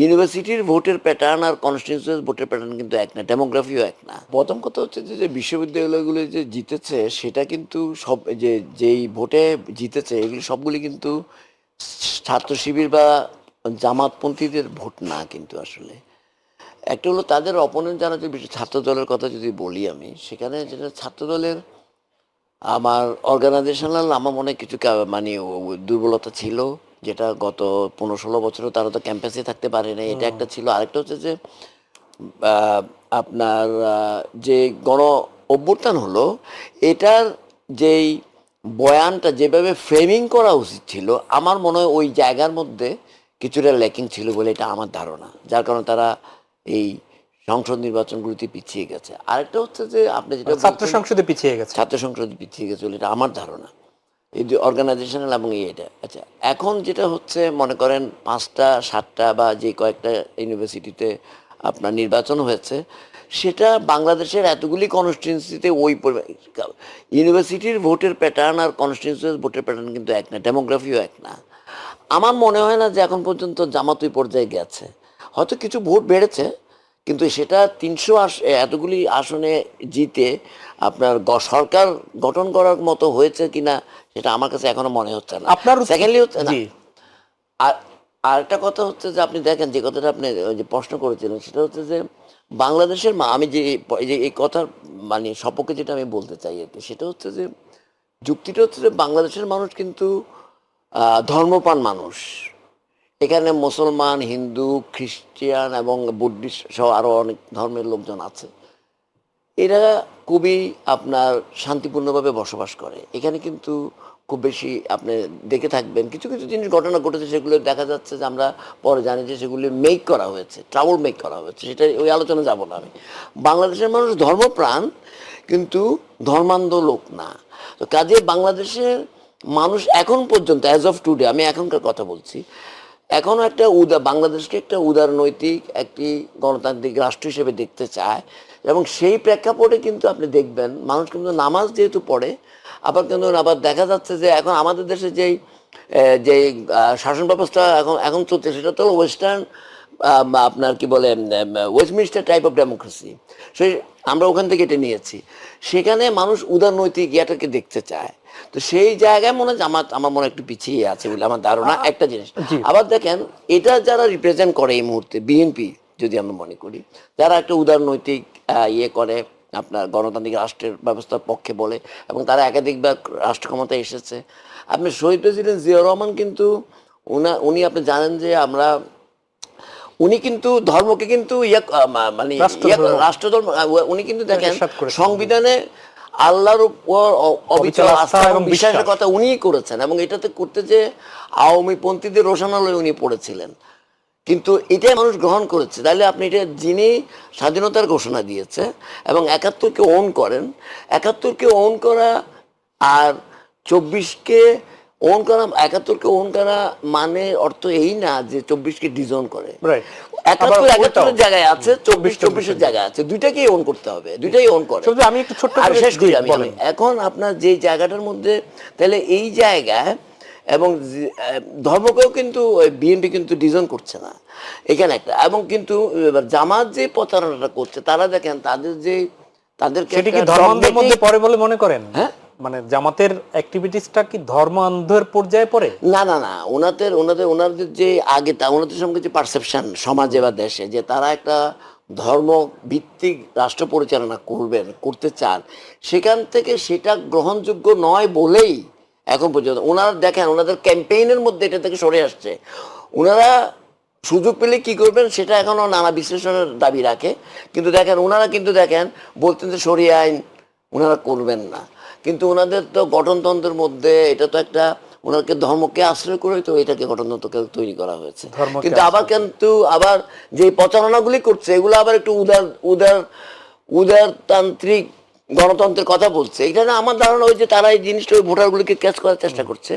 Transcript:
ইউনিভার্সিটির ভোটের প্যাটার্ন আর কনস্টিটিউয়েন্সি ভোটের প্যাটার্ন কিন্তু এক না, ডেমোগ্রাফিও এক না। প্রথম কথা হচ্ছে যে বিশ্ববিদ্যালয়গুলো যে জিতেছে সেটা কিন্তু সব যেই ভোটে জিতেছে এগুলি সবগুলি কিন্তু ছাত্র শিবির বা জামাতপন্থীদের ভোট না কিন্তু আসলে। একটা হলো তাদের অপোনেন্ট যারা, যে ছাত্র দলের কথা যদি বলি আমি, সেখানে যেটা ছাত্র দলের আমার অর্গানাইজেশনাল আমার মনে হয় কিছু মানে দুর্বলতা ছিল, যেটা গত 15-16 বছরও তারা তো ক্যাম্পাসে থাকতে পারে না, এটা একটা ছিল। আরেকটা হচ্ছে যে আপনার যে গণ অভ্যুত্থান হলো, এটার যেই বয়ানটা যেভাবে ফ্রেমিং করা উচিত ছিল, আমার মনে হয় ওই জায়গার মধ্যে কিছুটা ল্যাকিং ছিল বলে এটা আমার ধারণা, যার কারণে তারা এই সংসদ নির্বাচনগুলিতে পিছিয়ে গেছে। আরেকটা হচ্ছে যে আপনি যেটা ছাত্র সংসদে পিছিয়ে গেছে, ছাত্র সংসদে পিছিয়ে গেছে বলে এটা আমার ধারণা, এই যে অর্গানাইজেশনাল এবং এটা। আচ্ছা, এখন যেটা হচ্ছে মনে করেন 5টা 7টা বা যে কয়েকটা ইউনিভার্সিটিতে আপনার নির্বাচন হয়েছে, সেটা বাংলাদেশের এতগুলি কনস্টিটিউয়েন্সিতে ওই ইউনিভার্সিটির ভোটের প্যাটার্ন আর কনস্টিটিউয়েন্সি ভোটের প্যাটার্ন কিন্তু এক না, ডেমোগ্রাফিও এক না। আমার মনে হয় না যে এখন পর্যন্ত জামাত ওই পর্যায়ে গেছে। হয়তো কিছু ভোট বেড়েছে, কিন্তু সেটা 300 এতগুলি আসনে জিতে আপনার সরকার গঠন করার মতো হয়েছে কিনা সেটা আমার কাছে এখনো মনে হচ্ছে না। আপনার সেকেন্ডলি হচ্ছে না। আর আরেকটা কথা হচ্ছে যে আপনি দেখেন যে কথাটা আপনি যে প্রশ্ন করেছিলেন, সেটা হচ্ছে যে বাংলাদেশের আমি যে এই কথার মানে সপক্ষে যেটা আমি বলতে চাই আর কি, সেটা হচ্ছে যে যুক্তিটা হচ্ছে যে বাংলাদেশের মানুষ কিন্তু ধর্মপ্রাণ মানুষ। এখানে মুসলমান, হিন্দু, খ্রিস্টান এবং বুদ্ধিস্ট সহ আরও অনেক ধর্মের লোকজন আছে। এরা খুবই আপনার শান্তিপূর্ণভাবে বসবাস করে। এখানে কিন্তু খুব বেশি আপনি দেখে থাকবেন কিছু কিছু জিনিস ঘটনা ঘটেছে, সেগুলো দেখা যাচ্ছে যে আমরা পরে জানি যে সেগুলি মেক করা হয়েছে, ট্রাবল মেক করা হয়েছে, সেটা ওই আলোচনা যাব না আমি। বাংলাদেশের মানুষ ধর্মপ্রাণ কিন্তু ধর্মান্ধ লোক না। তো কাজে বাংলাদেশের মানুষ এখন পর্যন্ত অ্যাজ অফ টুডে, আমি এখনকার কথা বলছি, এখনও একটা বাংলাদেশকে একটা উদারনৈতিক একটি গণতান্ত্রিক রাষ্ট্র হিসেবে দেখতে চায়। এবং সেই প্রেক্ষাপটে কিন্তু আপনি দেখবেন মানুষ কিন্তু নামাজ যেহেতু পড়ে, আবার কিন্তু আবার দেখা যাচ্ছে যে এখন আমাদের দেশে যেই শাসন ব্যবস্থা এখন এখন চলছে, সেটা তো ওয়েস্টার্ন আপনার কি বলে ওয়েস্টমিনিস্টার টাইপ অফ ডেমোক্রেসি। সেই আমরা ওখান থেকে এটা নিয়েছি। সেখানে মানুষ উদারনৈতিক ইয়াটাকে দেখতে চায়। তো সেই জায়গায় মনে হয় আমার মনে একটু পিছিয়ে আছে বলে আমার ধারণা একটা জিনিস। আবার দেখেন এটা যারা রিপ্রেজেন্ট করে এই মুহূর্তে, বিএনপি যদি আমরা মনে করি, যারা একটা উদারনৈতিক ইয়ে করে আপনার গণতান্ত্রিক রাষ্ট্রের ব্যবস্থার পক্ষে বলে, এবং তারা একাধিকবার রাষ্ট্র ক্ষমতায় এসেছে। আপনি শহীদ প্রেসিডেন্ট জিয়াউর রহমান কিন্তু উনি আপনি জানেন যে উনি কিন্তু ধর্মকে কিন্তু মানে রাষ্ট্রধর্ম, উনি কিন্তু দেখেন সংবিধানে আল্লাহর উপর অবিচল আস্থা এবং বিশ্বাসের কথা উনিই করেছেন, এবং এটাতে করতে যে আওয়ামী পন্থীদের রোশানালয় উনি পড়েছিলেন, কিন্তু এটাই মানুষ গ্রহণ করেছে। তাহলে আপনি এটা যিনি স্বাধীনতার ঘোষণা দিয়েছে এবং 71কে ওন করেন, 71কে ওন করা আর 24কে ওন করা, 71কে ওন করা মানে অর্থ এই না যে 24কে ডিজোন করে। 71 জায়গায় আছে, 24 জায়গায় আছে, দুইটাকেই ওন করতে হবে, দুইটাই ওন করে। আমি একটু ছোট্ট আর শেষ করি আমি এখন আপনার যে জায়গাটার মধ্যে, তাহলে এই জায়গায় এবং ধর্মকেও কিন্তু বিএনপি কিন্তু ডিজাইন করছে না এখানে একটা। এবং কিন্তু জামাত যে প্রচারণাটা করছে, তারা দেখেন তাদেরকে ধর্মান্ধের মধ্যে পড়ে বলে মনে করেন? হ্যাঁ, মানে জামাতের অ্যাক্টিভিটিসটা কি ধর্মান্ধের পর্যায়ে পড়ে? না না না, ওনাদের যে আগে ওনাদের সঙ্গে যে পারসেপশন সমাজে বা দেশে, যে তারা একটা ধর্ম ভিত্তিক রাষ্ট্র পরিচালনা করতে চান, সেখান থেকে সেটা গ্রহণযোগ্য নয় বলেই এখন পর্যন্ত ওনারা দেখেন ওনাদের ক্যাম্পেইনের মধ্যে এটা থেকে সরে আসছে। ওনারা সুযোগ পেলে কি করবেন সেটা এখনো নানা বিশ্লেষণের দাবি রাখে, কিন্তু দেখেন ওনারা কিন্তু দেখেন বলতেন যে শরিয়া আইন ওনারা করবেন না, কিন্তু ওনাদের তো গঠনতন্ত্রের মধ্যে এটা তো একটা, ওনাকে ধর্মকে আশ্রয় করে তো এটাকে গঠনতন্ত্রকে তৈরি করা হয়েছে। কিন্তু আবার যে প্রচারণাগুলি করছে এগুলো আবার একটু উদারতান্ত্রিক গণতন্ত্রের কথা বলছে। এখানে আমার ধারণা ওই যে তারা এই জিনিসটা ওই ভোটারগুলিকে ক্যাচ করার চেষ্টা করছে।